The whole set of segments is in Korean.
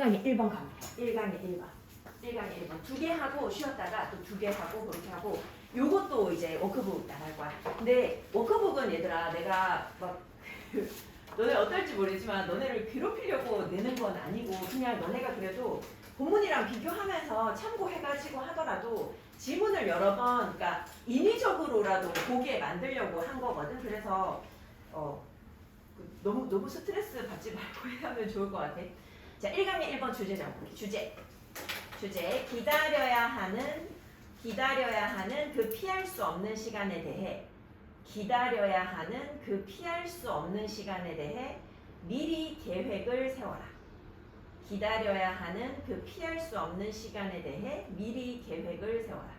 1강의 1번 갑니다. 1강의 1번. 1강의 1번. 2개 하고 쉬었다가 또 2개 하고 그렇게 하고 요것도 이제 워크북 나갈 거야. 근데 워크북은 얘들아 내가 막 너네 어떨지 모르지만 너네를 괴롭히려고 내는 건 아니고 그냥 너네가 그래도 본문이랑 비교하면서 참고해가지고 하더라도 지문을 여러 번 그러니까 인위적으로라도 보게 만들려고 한 거거든. 그래서 너무 스트레스 받지 말고 하면 좋을 것 같아. 자, 1강의 1번 주제 잡기. 주제 기다려야 하는 그 피할 수 없는 시간에 대해 기다려야 하는 그 피할 수 없는 시간에 대해 미리 계획을 세워라. 기다려야 하는 그 피할 수 없는 시간에 대해 미리 계획을 세워라.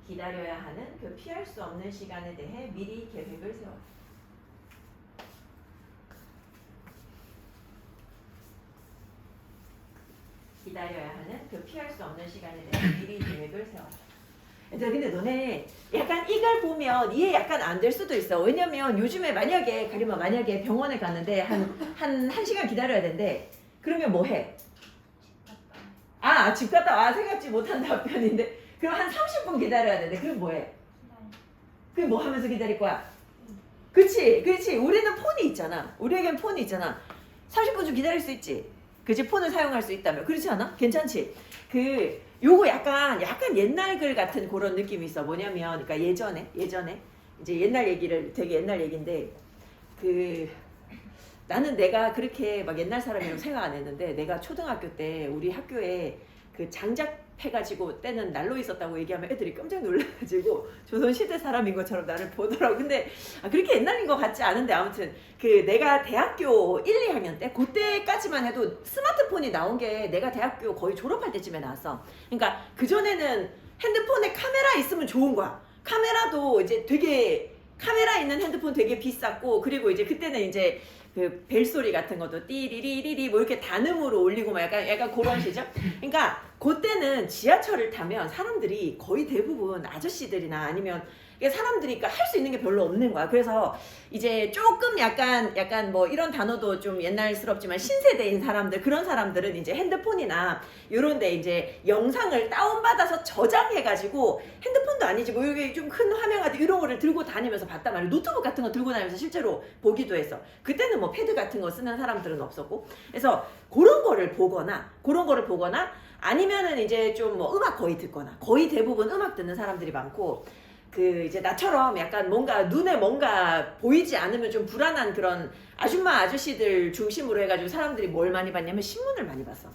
기다려야 하는 그 피할 수 없는 시간에 대해 미리 계획을 세워라. 기다려야 하는 그 피할 수 없는 시간에 대해 미리 계획을 세워라. 얘들아 근데 너네 약간 이걸 보면 이해 약간 안 될 수도 있어. 왜냐면 요즘에 만약에 병원에 갔는데 한 시간 기다려야 된대. 그러면 뭐 해? 집 갔다 와. 생각지 못한 답변인데 그럼 한 30분 기다려야 되는데 그럼 뭐 해? 그럼 뭐 하면서 기다릴 거야? 그치 우리는 폰이 있잖아. 우리에겐 폰이 있잖아. 30분 좀 기다릴 수 있지. 그치 폰을 사용할 수 있다면 그렇지 않아? 괜찮지? 요거 약간 옛날 글 같은 그런 느낌이 있어. 뭐냐면 그러니까 예전에 이제 되게 옛날 얘기인데 나는 내가 그렇게 막 옛날 사람이라고 생각 안 했는데 내가 초등학교 때 우리 학교에 그 장작해가지고 때는 난로 있었다고 얘기하면 애들이 깜짝 놀라가지고 조선시대 사람인 것처럼 나를 보더라고. 근데 그렇게 옛날인 것 같지 않은데 아무튼 내가 대학교 1, 2학년 때 그때까지만 해도 스마트폰이 나온 게 내가 대학교 거의 졸업할 때쯤에 나왔어. 그러니까 그전에는 핸드폰에 카메라 있으면 좋은 거야. 카메라도 이제 되게 카메라 있는 핸드폰 되게 비쌌고 그리고 이제 그때는 이제 그 벨소리 같은 것도 띠리리리리 뭐 이렇게 단음으로 올리고 막 약간 그런 시절. 그러니까 그때는 지하철을 타면 사람들이 거의 대부분 아저씨들이나 아니면 사람들이 할 수 있는 게 별로 없는 거야. 그래서 이제 조금 약간 뭐 이런 단어도 좀 옛날스럽지만 신세대인 사람들 그런 사람들은 이제 핸드폰이나 요런데 이제 영상을 다운받아서 저장해가지고 핸드폰도 아니지 뭐 이게 좀 큰 화면 같은 이런 거를 들고 다니면서 봤단 말이야. 노트북 같은 거 들고 다니면서 실제로 보기도 했어. 그때는 뭐 패드 같은 거 쓰는 사람들은 없었고. 그래서 그런 거를 보거나 아니면은 이제 좀 뭐 음악 거의 듣거나 거의 대부분 음악 듣는 사람들이 많고 이제 나처럼 약간 뭔가 눈에 뭔가 보이지 않으면 좀 불안한 그런 아줌마 아저씨들 중심으로 해가지고 사람들이 뭘 많이 봤냐면 신문을 많이 봤어.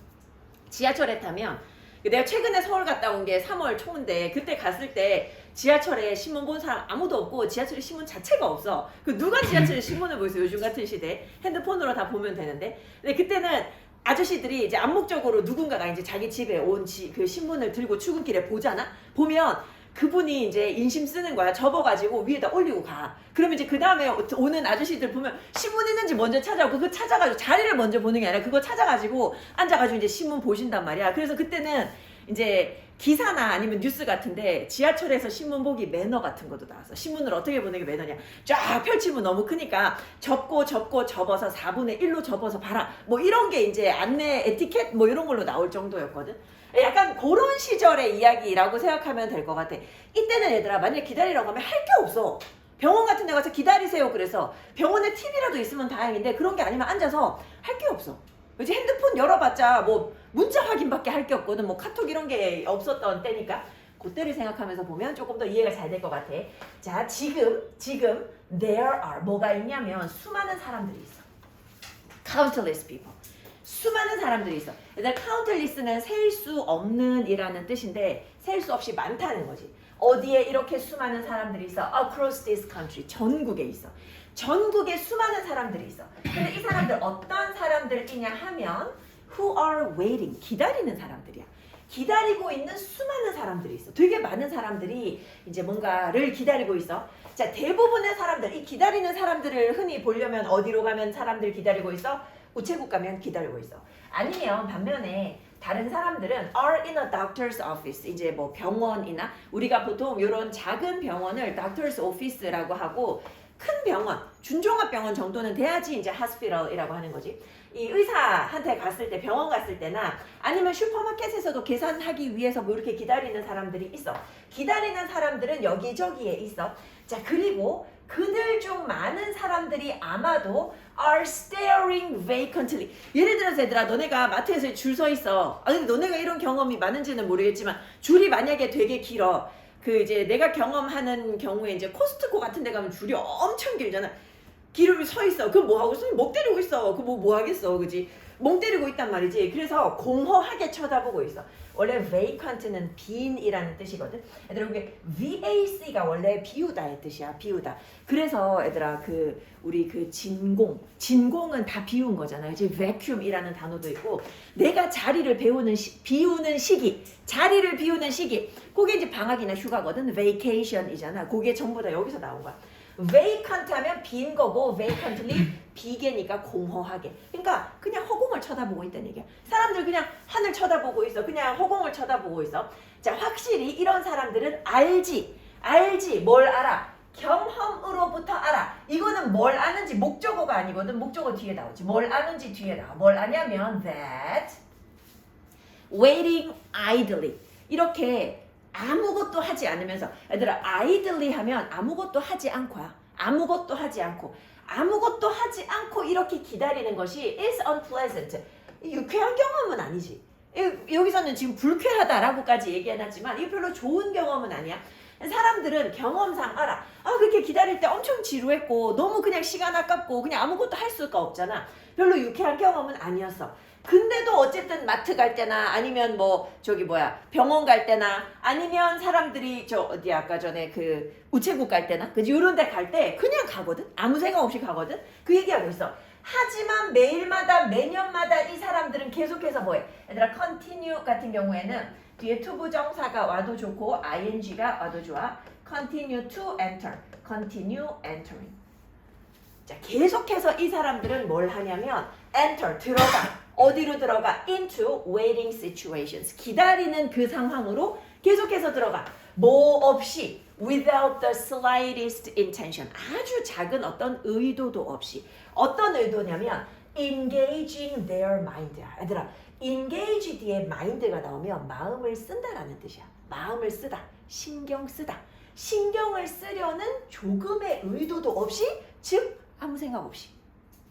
지하철에 타면 내가 최근에 서울 갔다 온 게 3월 초인데 그때 갔을 때 지하철에 신문 본 사람 아무도 없고 지하철에 신문 자체가 없어. 누가 지하철에 신문을 보겠어. 요즘 같은 시대에 핸드폰으로 다 보면 되는데. 근데 그때는 아저씨들이 이제 암묵적으로 누군가가 이제 자기 집에 온 그 신문을 들고 출근길에 보면 그분이 이제 인심 쓰는 거야. 접어가지고 위에다 올리고 가. 그러면 이제 그 다음에 오는 아저씨들 보면 신문 있는지 먼저 찾아오고 그거 찾아가지고 자리를 먼저 보는 게 아니라 그거 찾아가지고 앉아가지고 이제 신문 보신단 말이야. 그래서 그때는 이제 기사나 아니면 뉴스 같은데 지하철에서 신문 보기 매너 같은 것도 나왔어. 신문을 어떻게 보는 게 매너냐. 쫙 펼치면 너무 크니까 접고 접어서 4분의 1로 접어서 봐라. 뭐 이런 게 이제 안내 에티켓 뭐 이런 걸로 나올 정도였거든. 약간 그런 시절의 이야기라고 생각하면 될 것 같아. 이때는 얘들아 만약에 기다리라고 하면 할 게 없어. 병원 같은 데 가서 기다리세요. 그래서 병원에 TV라도 있으면 다행인데 그런 게 아니면 앉아서 할 게 없어. 이제 핸드폰 열어봤자 뭐 문자 확인밖에 할 게 없거든. 뭐 카톡 이런 게 없었던 때니까 그때를 생각하면서 보면 조금 더 이해가 잘 될 것 같아. 자 지금 there are 뭐가 있냐면 수많은 사람들이 있어. Countless people. 수많은 사람들이 있어. 일단 countless는 셀 수 없는 이라는 뜻인데 셀 수 없이 많다는 거지. 어디에 이렇게 수많은 사람들이 있어? Across this country. 전국에 있어. 전국에 수많은 사람들이 있어. 근데 이 사람들 어떤 사람들이냐 하면 who are waiting. 기다리는 사람들이야. 기다리고 있는 수많은 사람들이 있어. 되게 많은 사람들이 이제 뭔가를 기다리고 있어. 자, 대부분의 사람들, 이 기다리는 사람들을 흔히 보려면 어디로 가면 사람들 기다리고 있어? 우체국 가면 기다리고 있어. 아니면 반면에 다른 사람들은 are in a doctor's office. 이제 뭐 병원이나 우리가 보통 이런 작은 병원을 doctor's office라고 하고 큰 병원, 준종합병원 정도는 돼야지 이제 hospital이라고 하는 거지. 이 의사한테 갔을 때 병원 갔을 때나 아니면 슈퍼마켓에서도 계산하기 위해서 뭐 이렇게 기다리는 사람들이 있어. 기다리는 사람들은 여기저기에 있어. 자, 그리고 그들 중 많은 사람들이 아마도 are staring vacantly. 예를 들어서 얘들아, 너네가 마트에서 줄 서 있어. 근데 너네가 이런 경험이 많은지는 모르겠지만 줄이 만약에 되게 길어. 그 이제 내가 경험하는 경우에 이제 코스트코 같은 데 가면 줄이 엄청 길잖아. 길을 서 있어. 그럼 뭐 하고 있어? 멍 때리고 있어. 그 뭐 하겠어, 그지? 멍 때리고 있단 말이지. 그래서 공허하게 쳐다보고 있어. 원래 vacant는 빈이라는 뜻이거든. 얘들아, 이게 vac가 원래 비우다의 뜻이야. 비우다. 그래서 얘들아, 그 우리 그 진공은 다 비운 거잖아. 이제 vacuum이라는 단어도 있고, 내가 자리를 비우는 시기, 자리를 비우는 시기. 그게 이제 방학이나 휴가거든. vacation이잖아. 그게 전부 다 여기서 나온 거야. vacant 하면 빈 거고 vacantly 비계니까 공허하게. 그러니까 그냥 허공을 쳐다보고 있다는 얘기야. 사람들 그냥 하늘 쳐다보고 있어. 그냥 허공을 쳐다보고 있어. 자, 확실히 이런 사람들은 알지 뭘 알아? 경험으로부터 알아. 이거는 뭘 아는지 목적어가 아니거든. 목적어 뒤에 나오지. 뭘 아는지 뒤에 나와. 뭘 아냐면 that waiting idly. 이렇게 아무것도 하지 않으면서. 얘들아, idly 하면 아무것도 하지 않고야. 아무것도 하지 않고 이렇게 기다리는 것이 is unpleasant. 유쾌한 경험은 아니지. 여기서는 지금 불쾌하다라고까지 얘기해놨지만 이게 별로 좋은 경험은 아니야. 사람들은 경험상 알아. 그렇게 기다릴 때 엄청 지루했고 너무 그냥 시간 아깝고 그냥 아무것도 할 수가 없잖아. 별로 유쾌한 경험은 아니었어. 근데도 어쨌든 마트 갈 때나 아니면 뭐 병원 갈 때나 아니면 사람들이 아까 전에 그 우체국 갈 때나 그지, 이런 데 갈 때 그냥 가거든. 아무 생각 없이 가거든. 그 얘기하고 있어. 하지만 매일마다 매년마다 이 사람들은 계속해서 뭐해? 얘들아, continue 같은 경우에는 뒤에 to 부정사가 와도 좋고 ing가 와도 좋아. continue to enter, continue entering. 자, 계속해서 이 사람들은 뭘 하냐면 enter, 들어가. 어디로 들어가? into waiting situations. 기다리는 그 상황으로 계속해서 들어가. 뭐 없이 without the slightest intention. 아주 작은 어떤 의도도 없이. 어떤 의도냐면 engaging their mind. 얘들아, engage 뒤에 mind가 나오면 마음을 쓴다라는 뜻이야. 마음을 쓰다, 신경 쓰다. 신경을 쓰려는 조금의 의도도 없이, 즉 아무 생각 없이.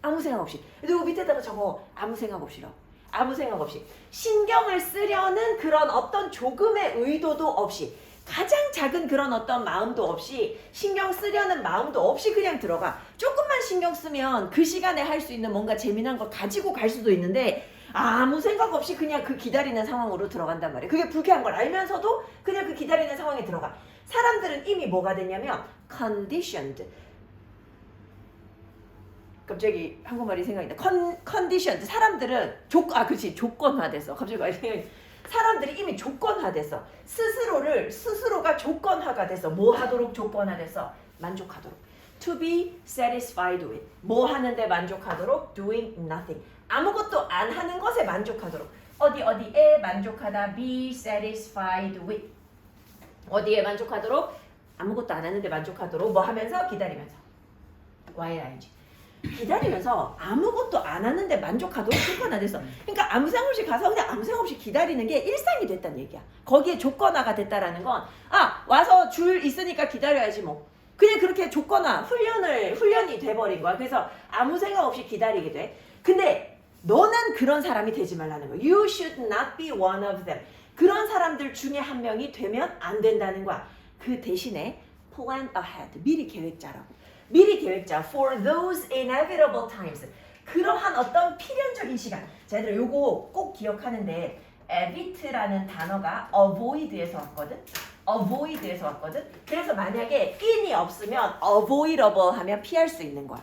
아무 생각 없이. 그리고 밑에다가 적어. 아무 생각 없이로. 아무 생각 없이. 신경을 쓰려는 그런 어떤 조금의 의도도 없이, 가장 작은 그런 어떤 마음도 없이, 신경 쓰려는 마음도 없이 그냥 들어가. 조금만 신경 쓰면 그 시간에 할 수 있는 뭔가 재미난 걸 가지고 갈 수도 있는데 아무 생각 없이 그냥 그 기다리는 상황으로 들어간단 말이에요. 그게 불쾌한 걸 알면서도 그냥 그 기다리는 상황에 들어가. 사람들은 이미 뭐가 됐냐면 conditioned. 갑자기 한국말이 생각이 나. conditioned. 사람들은 조건화됐어. 갑자기 말이 생각이. 사람들이 이미 조건화됐어. 스스로가 조건화가 됐어. 뭐 하도록 조건화됐어? 만족하도록. To be satisfied with. 뭐 하는데 만족하도록? Doing nothing. 아무것도 안 하는 것에 만족하도록. 어디에 만족하다. Be satisfied with. 어디에 만족하도록? 아무것도 안 하는데 만족하도록. 뭐 하면서? 기다리면서. YING. 기다리면서 아무것도 안 하는데 만족하도록 조건화됐어. 그러니까 아무 생각 없이 가서 그냥 아무 생각 없이 기다리는 게 일상이 됐다는 얘기야. 거기에 조건화가 됐다라는 건 와서 줄 있으니까 기다려야지 뭐. 그냥 그렇게 훈련이 돼버린 거야. 그래서 아무 생각 없이 기다리게 돼. 근데 너는 그런 사람이 되지 말라는 거야. You should not be one of them. 그런 사람들 중에 한 명이 되면 안 된다는 거야. 그 대신에 plan ahead. 미리 계획자라고. 미리 계획자. For those inevitable times. 그러한 어떤 필연적인 시간. 자, 얘들아, 요거 꼭 기억하는데 evit라는 단어가 avoid에서 왔거든. avoid에서 왔거든. 그래서 만약에 in이 없으면 avoidable 하면 피할 수 있는 거야.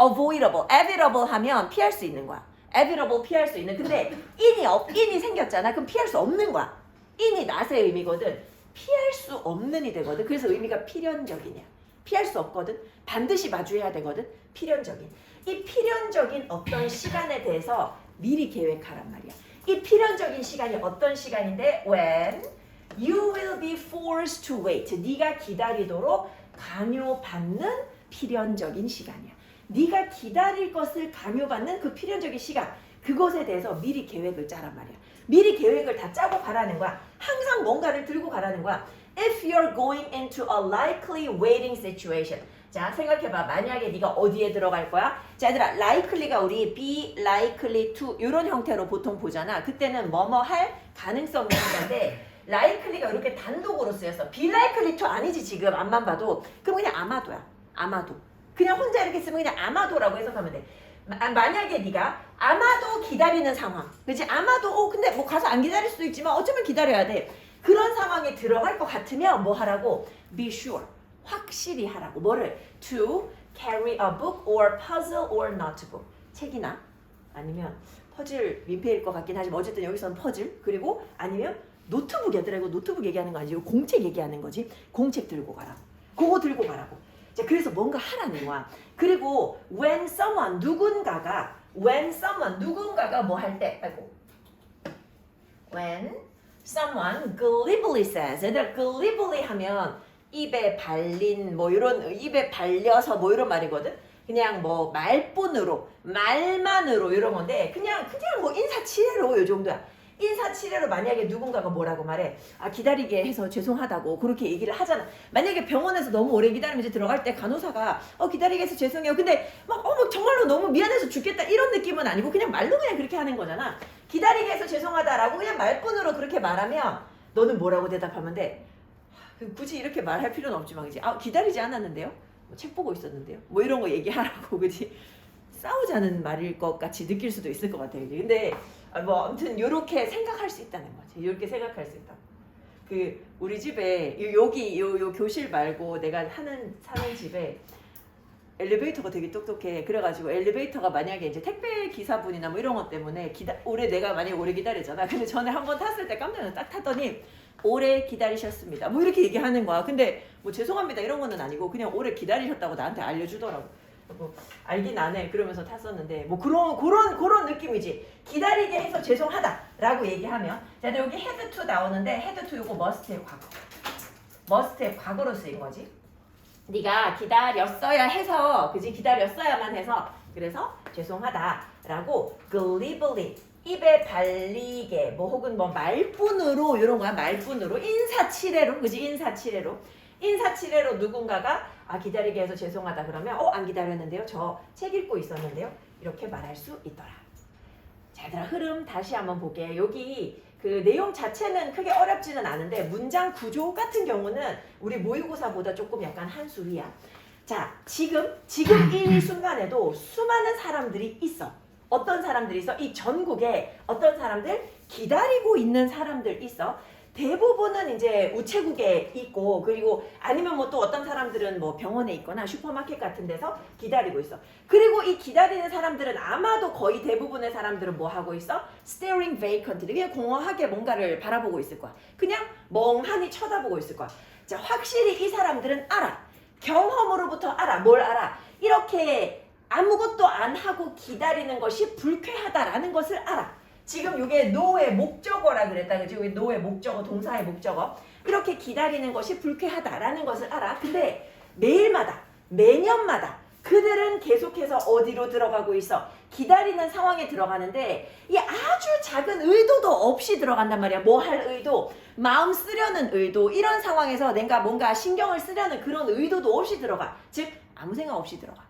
avoidable, evitable 하면 피할 수 있는 거야. evitable 피할 수 있는. 근데 in이 생겼잖아. 그럼 피할 수 없는 거야. in이 낫의 의미거든. 피할 수 없는이 되거든. 그래서 의미가 필연적이냐. 피할 수 없거든. 반드시 마주해야 되거든. 필연적인. 이 필연적인 어떤 시간에 대해서 미리 계획하란 말이야. 이 필연적인 시간이 어떤 시간인데 when you will be forced to wait. 네가 기다리도록 강요받는 필연적인 시간이야. 네가 기다릴 것을 강요받는 그 필연적인 시간, 그것에 대해서 미리 계획을 짜란 말이야. 미리 계획을 다 짜고 가라는 거야. 항상 뭔가를 들고 가라는 거야. If you're going into a likely waiting situation. 자, 생각해봐. 만약에 네가 어디에 들어갈 거야? 자, 얘들아, likely가 우리 be likely to 이런 형태로 보통 보잖아. 그때는 뭐뭐 할 가능성이 있는 건데 likely가 이렇게 단독으로 쓰였어. be likely to 아니지 지금 앞만 봐도. 그럼 그냥 아마도야. 아마도. 그냥 혼자 이렇게 쓰면 그냥 아마도라고 해석하면 돼. 만약에 네가 아마도 기다리는 상황. 그치? 아마도 근데 뭐 가서 안 기다릴 수도 있지만 어쩌면 기다려야 돼. 그런 상황에 들어갈 것 같으면 뭐 하라고? Be sure. 확실히 하라고. 뭐를? To carry a book or puzzle or notebook. 책이나 아니면 퍼즐 민폐일 것 같긴 하지만 어쨌든 여기서는 퍼즐 그리고 아니면 노트북. 얘들아 이거 노트북 얘기하는 거 아니지? 공책 얘기하는 거지. 공책 들고 가라. 그거 들고 가라고. 자, 그래서 뭔가 하라는 거야. 그리고 when someone 누군가가 뭐 할 때 when someone glibly says. 얘들아 glibly 하면 입에 발린 뭐 이런 입에 발려서 뭐 이런 말이거든. 그냥 뭐 말뿐으로 말만으로 이런 건데 그냥 뭐 인사치레로 요 정도야. 인사치레로 만약에 누군가가 뭐라고 말해. 아 기다리게 해서 죄송하다고 그렇게 얘기를 하잖아. 만약에 병원에서 너무 오래 기다리면 이제 들어갈 때 간호사가 기다리게 해서 죄송해요. 근데 막 정말로 너무 미안해서 죽겠다 이런 느낌은 아니고 그냥 말로 그냥 그렇게 하는 거잖아. 기다리게 해서 죄송하다라고 그냥 말뿐으로 그렇게 말하면 너는 뭐라고 대답하면 돼? 굳이 이렇게 말할 필요는 없지만 그지? 기다리지 않았는데요? 책 보고 있었는데요? 뭐 이런 거 얘기하라고 그지? 싸우자는 말일 것 같이 느낄 수도 있을 것 같아요. 근데 뭐 아무튼 이렇게 생각할 수 있다는 거지. 이렇게 생각할 수 있다. 그 우리 집에 여기 요 교실 말고 내가 사는 집에 엘리베이터가 되게 똑똑해. 그래가지고 엘리베이터가 만약에 이제 택배 기사분이나 뭐 이런 것 때문에 내가 만약에 오래 기다리잖아. 근데 전에 한번 탔을 때 깜짝 놀라서 딱 탔더니 오래 기다리셨습니다. 뭐 이렇게 얘기하는 거야. 근데 뭐 죄송합니다 이런 거는 아니고 그냥 오래 기다리셨다고 나한테 알려주더라고. 뭐 알긴 안 해. 그러면서 탔었는데 뭐 그런 느낌이지. 기다리게 해서 죄송하다라고 얘기하면 자 여기 had to 나오는데 had to 이거 must의 과거. must의 과거로 쓰인 거지. 네가 기다렸어야 해서 그지 기다렸어야만 해서 그래서 죄송하다라고 glibly 입에 발리게 뭐 혹은 뭐 말뿐으로 이런 거야. 말뿐으로 인사치레로 그지 인사치레로 누군가가 기다리게 해서 죄송하다 그러면 안 기다렸는데요. 저 책 읽고 있었는데요. 이렇게 말할 수 있더라. 자, 얘들아 흐름 다시 한번 볼게. 여기 그 내용 자체는 크게 어렵지는 않은데 문장 구조 같은 경우는 우리 모의고사보다 조금 약간 한 수 위야. 자, 지금 이 순간에도 수많은 사람들이 있어. 어떤 사람들이 있어? 이 전국에 어떤 사람들? 기다리고 있는 사람들 있어. 대부분은 이제 우체국에 있고 그리고 아니면 뭐 또 어떤 사람들은 뭐 병원에 있거나 슈퍼마켓 같은 데서 기다리고 있어. 그리고 이 기다리는 사람들은 아마도 거의 대부분의 사람들은 뭐 하고 있어? Staring vacantly. 그냥 공허하게 뭔가를 바라보고 있을 거야. 그냥 멍하니 쳐다보고 있을 거야. 자, 확실히 이 사람들은 알아. 경험으로부터 알아. 뭘 알아? 이렇게 아무것도 안 하고 기다리는 것이 불쾌하다라는 것을 알아. 지금 이게 no의 목적어라 그랬다. 그지? 여기 no의 목적어, 동사의 목적어. 이렇게 기다리는 것이 불쾌하다라는 것을 알아. 근데 매일마다, 매년마다 그들은 계속해서 어디로 들어가고 있어? 기다리는 상황에 들어가는데 이 아주 작은 의도도 없이 들어간단 말이야. 뭐 할 의도? 마음 쓰려는 의도. 이런 상황에서 내가 뭔가 신경을 쓰려는 그런 의도도 없이 들어가. 즉 아무 생각 없이 들어가.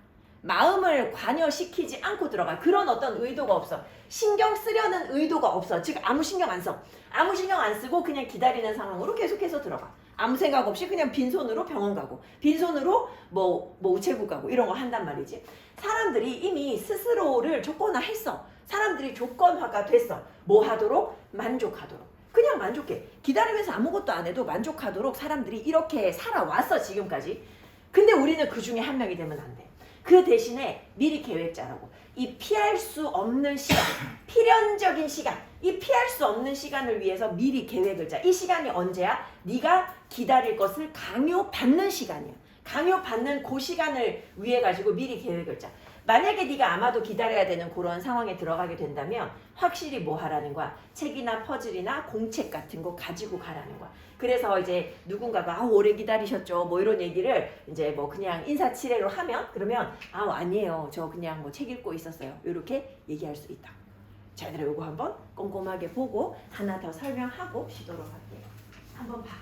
마음을 관여시키지 않고 들어가. 그런 어떤 의도가 없어. 신경 쓰려는 의도가 없어. 즉 아무 신경 안 써. 아무 신경 안 쓰고 그냥 기다리는 상황으로 계속해서 들어가. 아무 생각 없이 그냥 빈손으로 병원 가고 빈손으로 뭐 우체국 가고 이런 거 한단 말이지. 사람들이 이미 스스로를 조건화했어. 사람들이 조건화가 됐어. 뭐 하도록? 만족하도록. 그냥 만족해. 기다리면서 아무것도 안 해도 만족하도록 사람들이 이렇게 살아왔어 지금까지. 근데 우리는 그 중에 한 명이 되면 안 돼. 그 대신에 미리 계획 짜라고. 이 피할 수 없는 시간, 필연적인 시간, 이 피할 수 없는 시간을 위해서 미리 계획을 짜. 이 시간이 언제야? 네가 기다릴 것을 강요받는 시간이야. 강요받는 그 시간을 위해 가지고 미리 계획을 짜. 만약에 네가 아마도 기다려야 되는 그런 상황에 들어가게 된다면 확실히 뭐 하라는 거야? 책이나 퍼즐이나 공책 같은 거 가지고 가라는 거야. 그래서 이제 누군가가 오래 기다리셨죠 뭐 이런 얘기를 이제 뭐 그냥 인사치레로 하면 그러면 아니에요 저 그냥 뭐 책 읽고 있었어요 이렇게 얘기할 수 있다. 자, 얘들아 요거 한번 꼼꼼하게 보고 하나 더 설명하고 쉬도록 할게요. 한번 봐.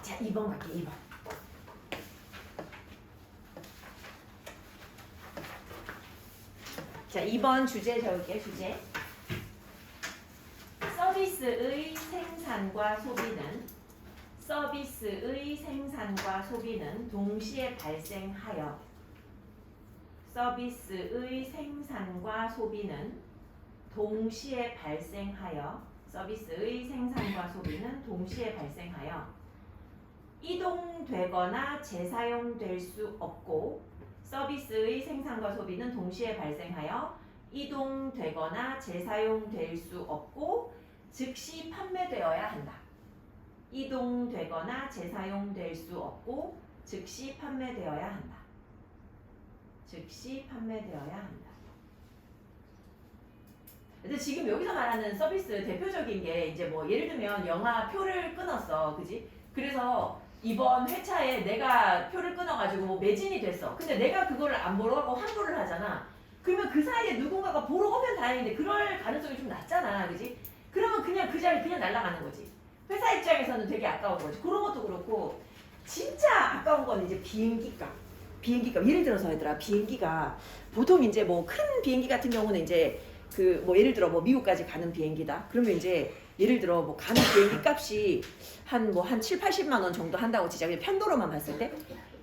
자, 2번 갈게. 2번. 자, 2번 주제 적을게. 주제. 서비스의 생산과 소비는 동시에 발생하여 서비스의 생산과 소비는 동시에 발생하여 이동되거나 재사용될 수 없고 서비스의 생산과 소비는 동시에 발생하여 이동되거나 재사용될 수 없고 즉시 판매되어야 한다. 이동되거나 재사용될 수 없고 즉시 판매되어야 한다. 근데 지금 여기서 말하는 서비스 대표적인 게 이제 뭐 예를 들면 영화 표를 끊었어, 그지? 그래서 이번 회차에 내가 표를 끊어가지고 뭐 매진이 됐어. 근데 내가 그거를 안 보러 가고 환불을 하잖아. 그러면 그 사이에 누군가가 보러 오면 다행인데 그럴 가능성이 좀 낮잖아, 그지? 그러면 그냥 그 자리 그냥 날아가는 거지. 회사 입장에서는 되게 아까운 거지. 그런 것도 그렇고 진짜 아까운 건 이제 비행기값. 예를 들어서 얘들아 비행기가 보통 이제 뭐 큰 비행기 같은 경우는 이제 그 뭐 예를 들어 뭐 미국까지 가는 비행기다. 그러면 이제 예를 들어 뭐 가는 비행기 값이 한 7, 80만 원 정도 한다고 치자. 그냥 편도로만 봤을 때.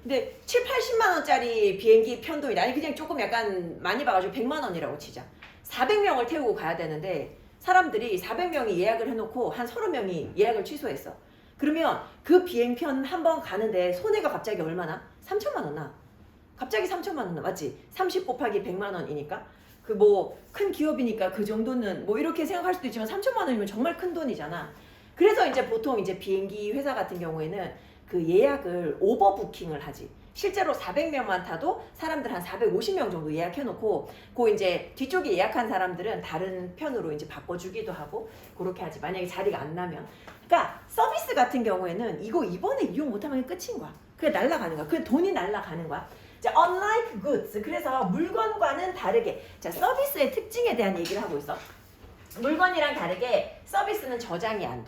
근데 7, 80만 원짜리 비행기 편도이 아니 그냥 조금 약간 많이 봐가지고 100만 원이라고 치자. 400명을 태우고 가야 되는데 사람들이 400명이 예약을 해놓고 한 30명이 예약을 취소했어. 그러면 그 비행편 한 번 가는데 손해가 갑자기 얼마나? 3천만 원 나. 갑자기 3천만 원 나. 맞지? 30 곱하기 100만 원이니까. 그 뭐 큰 기업이니까 그 정도는 뭐 이렇게 생각할 수도 있지만 3천만 원이면 정말 큰 돈이잖아. 그래서 이제 보통 이제 비행기 회사 같은 경우에는 그 예약을 오버부킹을 하지. 실제로 400명만 타도 사람들 한 450명 정도 예약해놓고 그 이제 뒤쪽에 예약한 사람들은 다른 편으로 이제 바꿔주기도 하고 그렇게 하지. 만약에 자리가 안 나면. 그러니까 서비스 같은 경우에는 이거 이번에 이용 못하면 끝인 거야. 그게 날아가는 거야. 그 돈이 날아가는 거야. 자, unlike goods. 그래서 물건과는 다르게. 자, 서비스의 특징에 대한 얘기를 하고 있어. 물건이랑 다르게 서비스는 저장이 안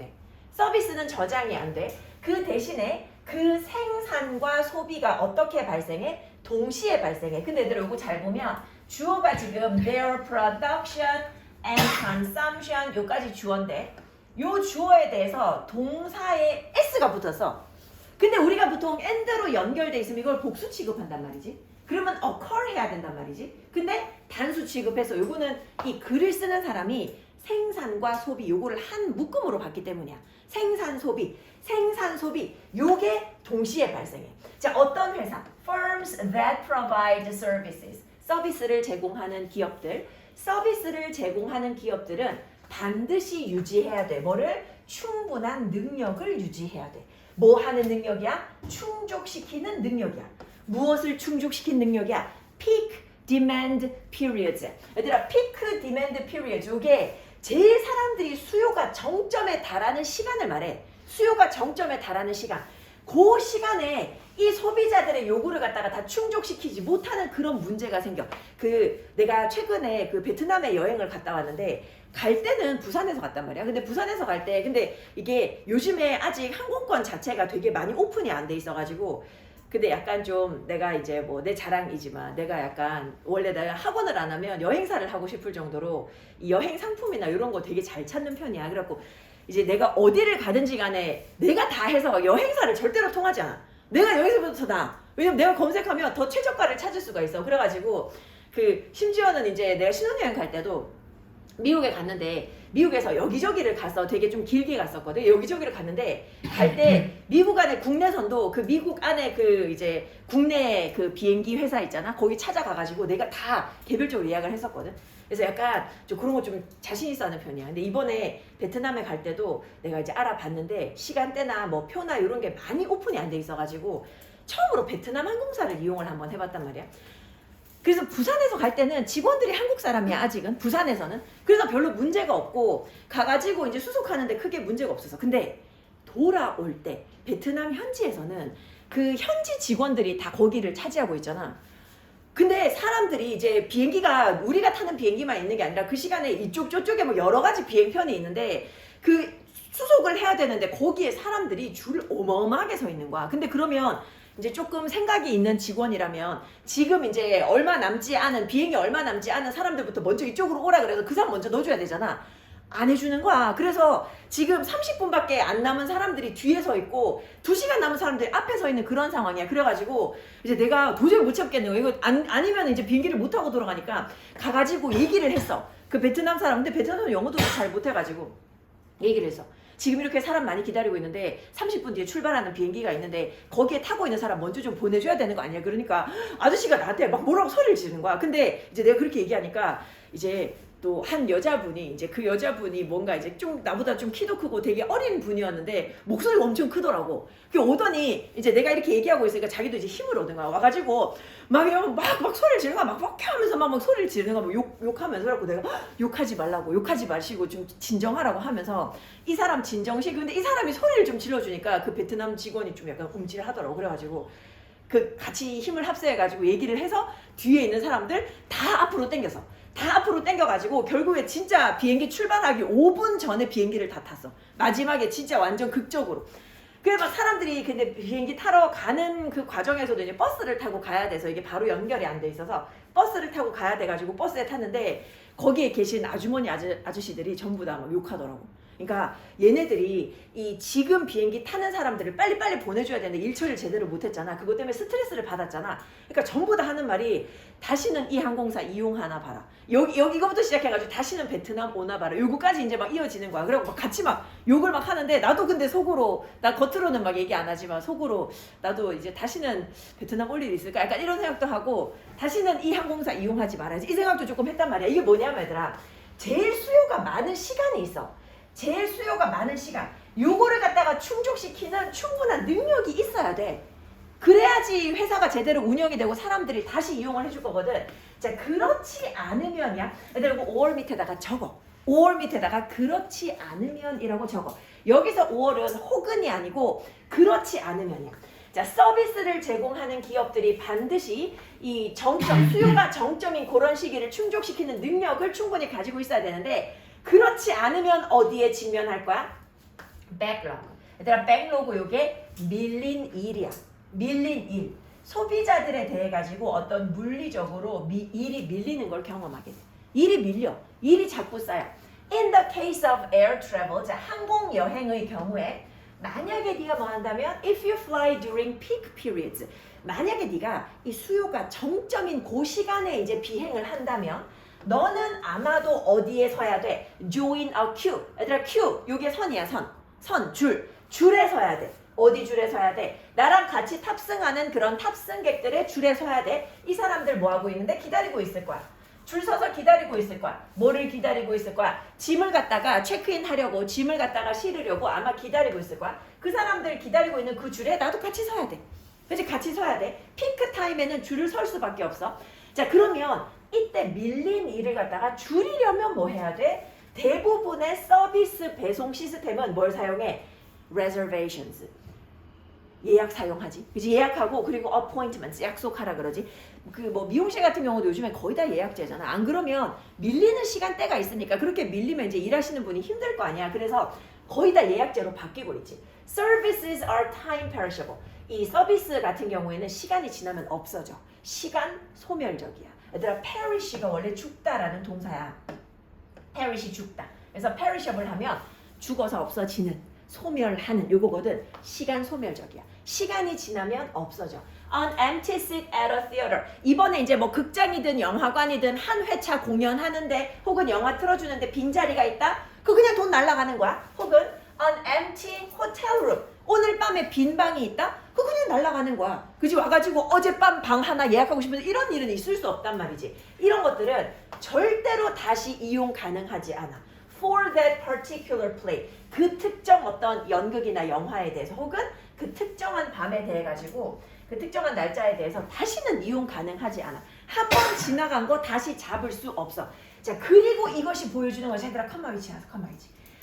돼. 그 대신에 그 생산과 소비가 어떻게 발생해? 동시에 발생해. 근데 얘들아 이거 잘 보면 주어가 지금 their production and consumption 요까지 주어인데 요 주어에 대해서 동사에 s가 붙었어. 근데 우리가 보통 and로 연결돼 있으면 이걸 복수 취급한단 말이지. 그러면 occur 해야 된단 말이지. 근데 단수 취급해서 요거는 이 글을 쓰는 사람이 생산과 소비 요거를 한 묶음으로 봤기 때문이야. 생산 소비 요게 동시에 발생해. 자, 어떤 회사? Firms that provide services. 서비스를 제공하는 기업들. 서비스를 제공하는 기업들은 반드시 유지해야 돼. 뭐를? 충분한 능력을 유지해야 돼. 뭐 하는 능력이야? 충족시키는 능력이야. 무엇을 충족시킨 능력이야? Peak Demand Periods. 얘들아, Peak Demand Periods 이게 제일 사람들이 수요가 정점에 달하는 시간을 말해. 수요가 정점에 달하는 시간. 그 시간에 이 소비자들의 요구를 갖다가 다 충족시키지 못하는 그런 문제가 생겨. 내가 최근에 베트남에 여행을 갔다 왔는데 갈 때는 부산에서 갔단 말이야. 근데 부산에서 갈 때 근데 이게 요즘에 아직 항공권 자체가 되게 많이 오픈이 안 돼 있어가지고 근데 약간 좀 내가 이제 뭐 내 자랑이지만 내가 약간 원래 내가 학원을 안 하면 여행사를 하고 싶을 정도로 이 여행 상품이나 이런 거 되게 잘 찾는 편이야. 그래갖고 이제 내가 어디를 가든지 간에 내가 다 해서 여행사를 절대로 통하지 않아. 내가 여기서부터 더 나아. 왜냐면 내가 검색하면 더 최저가를 찾을 수가 있어. 그래가지고 심지어는 이제 내가 신혼여행 갈 때도 미국에 갔는데 미국에서 여기저기를 가서 되게 좀 길게 갔었거든. 여기저기를 갔는데 갈 때 미국 안에 국내선도 미국 안에 이제 국내 비행기 회사 있잖아. 거기 찾아가가지고 내가 다 개별적으로 예약을 했었거든. 그래서 약간 좀 그런 거 좀 자신 있어 하는 편이야. 근데 이번에 베트남에 갈 때도 내가 이제 알아봤는데 시간대나 뭐 표나 이런 게 많이 오픈이 안 돼 있어가지고 처음으로 베트남 항공사를 이용을 한번 해봤단 말이야. 그래서 부산에서 갈 때는 직원들이 한국 사람이야, 아직은. 부산에서는. 그래서 별로 문제가 없고 가가지고 이제 수속하는데 크게 문제가 없어서. 근데 돌아올 때 베트남 현지에서는 현지 직원들이 다 거기를 차지하고 있잖아. 근데 사람들이 이제 비행기가 우리가 타는 비행기만 있는 게 아니라 그 시간에 이쪽 저쪽에 뭐 여러 가지 비행편이 있는데 수속을 해야 되는데 거기에 사람들이 줄 어마어마하게 서 있는 거야. 근데 그러면 이제 조금 생각이 있는 직원이라면 지금 이제 얼마 남지 않은 비행기 얼마 남지 않은 사람들부터 먼저 이쪽으로 오라 그래서 그 사람 먼저 넣어줘야 되잖아. 안 해주는 거야. 그래서 지금 30분밖에 안 남은 사람들이 뒤에 서 있고 2시간 남은 사람들이 앞에 서 있는 그런 상황이야. 그래가지고 이제 내가 도저히 못 참겠네. 이거 아니면 이제 비행기를 못 타고 돌아가니까 가가지고 얘기를 했어. 베트남 사람. 근데 베트남 사람 영어도 잘 못해가지고 얘기를 했어. 지금 이렇게 사람 많이 기다리고 있는데 30분 뒤에 출발하는 비행기가 있는데 거기에 타고 있는 사람 먼저 좀 보내줘야 되는 거 아니야? 그러니까 아저씨가 나한테 막 뭐라고 소리를 지르는 거야. 근데 이제 내가 그렇게 얘기하니까 이제 또 한 여자분이 이제 그 여자분이 뭔가 이제 좀 나보다 좀 키도 크고 되게 어린 분이었는데 목소리가 엄청 크더라고. 오더니 이제 내가 이렇게 얘기하고 있으니까 자기도 이제 힘을 얻은 거야. 와가지고 막 소리를 지르는 거야. 막 하면서 막 소리를 지르는 거야. 욕하면서. 그래갖고 내가 욕하지 말라고, 욕하지 마시고 좀 진정하라고 하면서 이 사람 진정시키고. 근데 이 사람이 소리를 좀 질러주니까 베트남 직원이 좀 약간 움찔하더라고. 그래가지고 같이 힘을 합세해가지고 얘기를 해서 뒤에 있는 사람들 다 앞으로 당겨가지고 결국에 진짜 비행기 출발하기 5분 전에 비행기를 다 탔어. 마지막에 진짜 완전 극적으로. 그래서 막 사람들이 근데 비행기 타러 가는 그 과정에서도 이제 버스를 타고 가야 돼서 이게 바로 연결이 안 돼 있어서 버스를 타고 가야 돼가지고 버스에 탔는데 거기에 계신 아주머니 아저씨들이 전부 다 막 욕하더라고. 그러니까 얘네들이 이 지금 비행기 타는 사람들을 빨리빨리 보내줘야 되는데 일처리를 제대로 못했잖아. 그것 때문에 스트레스를 받았잖아. 그러니까 전부 다 하는 말이 다시는 이 항공사 이용하나 봐라. 이거부터 시작해가지고 다시는 베트남 오나 봐라. 요거까지 이제 막 이어지는 거야. 그리고 막 같이 막 욕을 막 하는데 나도 근데 속으로 나 겉으로는 막 얘기 안 하지만 속으로 나도 이제 다시는 베트남 올 일이 있을까? 약간 이런 생각도 하고 다시는 이 항공사 이용하지 말아야지. 이 생각도 조금 했단 말이야. 이게 뭐냐면 얘들아 제일 수요가 많은 시간이 있어. 제일 수요가 많은 시간. 요거를 갖다가 충족시키는 충분한 능력이 있어야 돼. 그래야지 회사가 제대로 운영이 되고 사람들이 다시 이용을 해줄 거거든. 자, 그렇지 않으면이야. 얘들아 이거 5월 밑에다가 적어. 5월 밑에다가 그렇지 않으면이라고 적어. 여기서 5월은 혹은이 아니고 그렇지 않으면이야. 자, 서비스를 제공하는 기업들이 반드시 이 수요가 정점인 그런 시기를 충족시키는 능력을 충분히 가지고 있어야 되는데 그렇지 않으면 어디에 직면할 거야? backlog. 얘들아 backlog 요게 밀린 일이야. 밀린 일. 소비자들에 대해 가지고 어떤 물리적으로 일이 밀리는 걸 경험하게 돼. 일이 밀려. 일이 자꾸 쌓여. In the case of air travel, 자, 항공 여행의 경우에 만약에 네가 뭐 한다면 if you fly during peak periods, 만약에 네가 이 수요가 정점인 그 시간에 이제 비행을 한다면 너는 아마도 어디에 서야 돼? join a queue. 얘들아 queue 요게 선이야 선 줄에 서야 돼. 어디 줄에 서야 돼? 나랑 같이 탑승하는 그런 탑승객들의 줄에 서야 돼. 이 사람들 뭐 하고 있는데? 기다리고 있을 거야. 줄 서서 기다리고 있을 거야. 뭐를 기다리고 있을 거야? 짐을 갖다가 체크인 하려고 짐을 갖다가 실으려고 아마 기다리고 있을 거야. 그 사람들 기다리고 있는 그 줄에 나도 같이 서야 돼. 그렇지? 같이 서야 돼. 피크 타임에는 줄을 설 수밖에 없어. 자, 그러면 이때 밀린 일을 갖다가 줄이려면 뭐 해야 돼? 대부분의 서비스 배송 시스템은 뭘 사용해? reservations. 예약 사용하지. 그치? 예약하고 그리고 appointments 약속하라 그러지. 그 뭐 미용실 같은 경우도 요즘에 거의 다 예약제잖아. 안 그러면 밀리는 시간대가 있으니까 그렇게 밀리면 이제 일하시는 분이 힘들 거 아니야. 그래서 거의 다 예약제로 바뀌고 있지. Services are time perishable. 이 서비스 같은 경우에는 시간이 지나면 없어져. 시간 소멸적이야. 얘들아 perish가 원래 죽다라는 동사야. perish이 죽다. 그래서 perishable 하면 죽어서 없어지는, 소멸하는 요거거든. 시간 소멸적이야. 시간이 지나면 없어져. An empty seat at a theater. 이번에 이제 뭐 극장이든 영화관이든 한 회차 공연하는데 혹은 영화 틀어주는데 빈자리가 있다? 그거 그냥 돈 날라가는 거야. 혹은 an empty hotel room. 오늘 밤에 빈 방이 있다? 그거 그냥 날라가는 거야. 그지? 와가지고 어젯밤 방 하나 예약하고 싶은데 이런 일은 있을 수 없단 말이지. 이런 것들은 절대로 다시 이용 가능하지 않아. For that particular play. 그 특정 어떤 연극이나 영화에 대해서 혹은 그 특정한 밤에 대해 가지고 그 특정한 날짜에 대해서 다시는 이용 가능하지 않아. 한 번 지나간 거 다시 잡을 수 없어. 자, 그리고 이것이 보여주는 것이 얘들아 컴마위치야.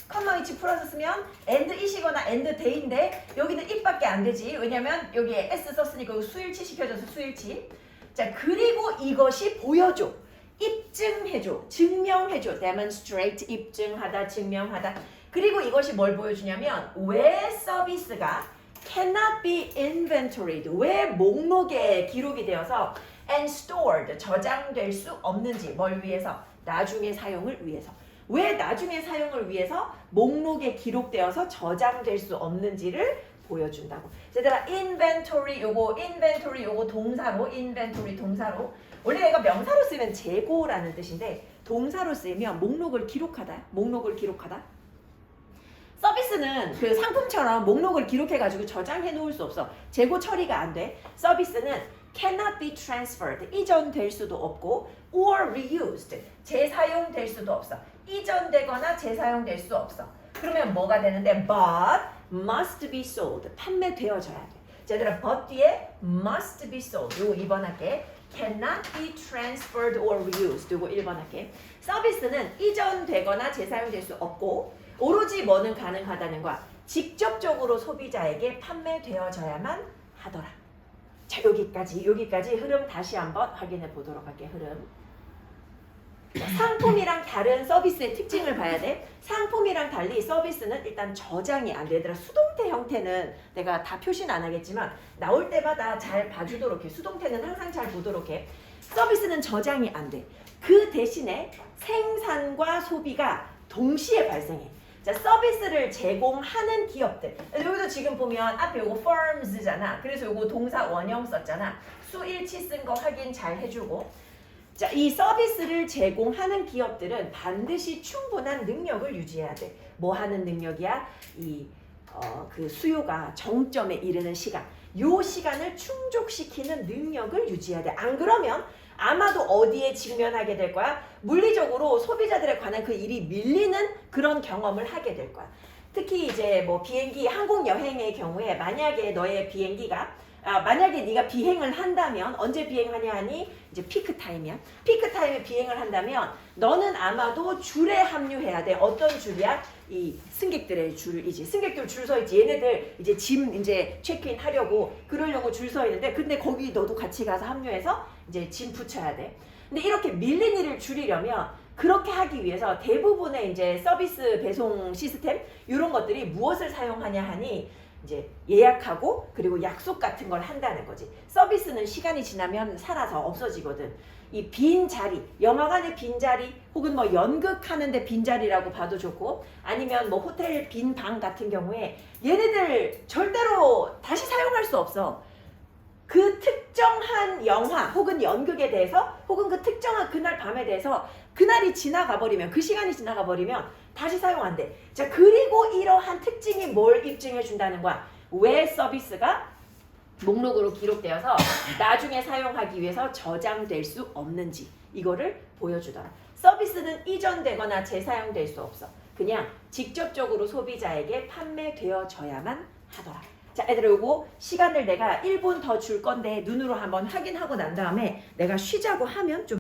컴마위치 풀어서 쓰면 and it이거나 and they인데 여기는 it밖에 안 되지. 왜냐면 여기에 s 썼으니까 수일치 시켜줘서 수일치. 자, 그리고 이것이 보여줘. 입증해줘. 증명해줘. demonstrate 입증하다, 증명하다. 그리고 이것이 뭘 보여주냐면 왜 서비스가 cannot be inventoried. 왜 목록에 기록이 되어서 and stored. 저장될 수 없는지. 뭘 위해서? 나중에 사용을 위해서. 왜 나중에 사용을 위해서 목록에 기록되어서 저장될 수 없는지를 보여준다고. 얘들아 inventory 요거 동사로 inventory 동사로 원래 얘가 명사로 쓰면 재고라는 뜻인데 동사로 쓰면 목록을 기록하다. 서비스는 그 상품처럼 목록을 기록해가지고 저장해 놓을 수 없어. 재고 처리가 안 돼. 서비스는 cannot be transferred. 이전될 수도 없고 or reused. 재사용될 수도 없어. 이전되거나 재사용될 수 없어. 그러면 뭐가 되는데 but must be sold. 판매되어져야 돼. 자, 얘들아 but 뒤에 must be sold. 요거 2번 할게. cannot be transferred or reused. 요거 1번 할게. 서비스는 이전되거나 재사용될 수 없고 오로지 뭐는 가능하다는 거야. 직접적으로 소비자에게 판매되어져야만 하더라. 자, 여기까지 흐름 다시 한번 확인해 보도록 할게. 흐름. 상품이랑 다른 서비스의 특징을 봐야 돼. 상품이랑 달리 서비스는 일단 저장이 안 돼. 얘들아 수동태 형태는 내가 다 표시는 안 하겠지만 나올 때마다 잘 봐주도록 해. 수동태는 항상 잘 보도록 해. 서비스는 저장이 안 돼. 그 대신에 생산과 소비가 동시에 발생해. 자, 서비스를 제공하는 기업들. 여기도 지금 보면 앞에 요거 firms잖아. 그래서 요거 동사 원형 썼잖아. 수일치 쓴 거 확인 잘 해주고. 자, 이 서비스를 제공하는 기업들은 반드시 충분한 능력을 유지해야 돼. 뭐 하는 능력이야? 그 수요가 정점에 이르는 시간. 요 시간을 충족시키는 능력을 유지해야 돼. 안 그러면 아마도 어디에 직면하게 될 거야? 물리적으로 소비자들에 관한 그 일이 밀리는 그런 경험을 하게 될 거야. 특히 이제 뭐 비행기 항공 여행의 경우에 만약에 너의 비행기가 만약에 네가 비행을 한다면 언제 비행하냐 하니 이제 피크 타임이야. 피크 타임에 비행을 한다면 너는 아마도 줄에 합류해야 돼. 어떤 줄이야? 이 승객들의 줄이지. 승객들 줄 서 있지. 얘네들 이제 짐 이제 체크인 하려고 그러려고 줄 서 있는데 근데 거기 너도 같이 가서 합류해서 이제 짐 붙여야 돼. 근데 이렇게 밀린 일을 줄이려면 그렇게 하기 위해서 대부분의 이제 서비스 배송 시스템 이런 것들이 무엇을 사용하냐 하니 이제 예약하고 그리고 약속 같은 걸 한다는 거지. 서비스는 시간이 지나면 사라져 없어지거든. 이 빈자리, 영화관의 빈자리 혹은 뭐 연극하는데 빈자리라고 봐도 좋고 아니면 뭐 호텔 빈 방 같은 경우에 얘네들 절대로 다시 사용할 수 없어. 그 특정한 특정한 영화 혹은 연극에 대해서 혹은 그 특정한 그날 밤에 대해서 그날이 지나가 버리면 그 시간이 지나가 버리면 다시 사용 안 돼. 자, 그리고 이러한 특징이 뭘 입증해 준다는 거야. 왜 서비스가 목록으로 기록되어서 나중에 사용하기 위해서 저장될 수 없는지 이거를 보여주더라. 서비스는 이전되거나 재사용될 수 없어. 그냥 직접적으로 소비자에게 판매되어져야만 하더라. 자, 애들아, 요거 시간을 내가 1분 더 줄 건데 눈으로 한번 확인하고 난 다음에 내가 쉬자고 하면 좀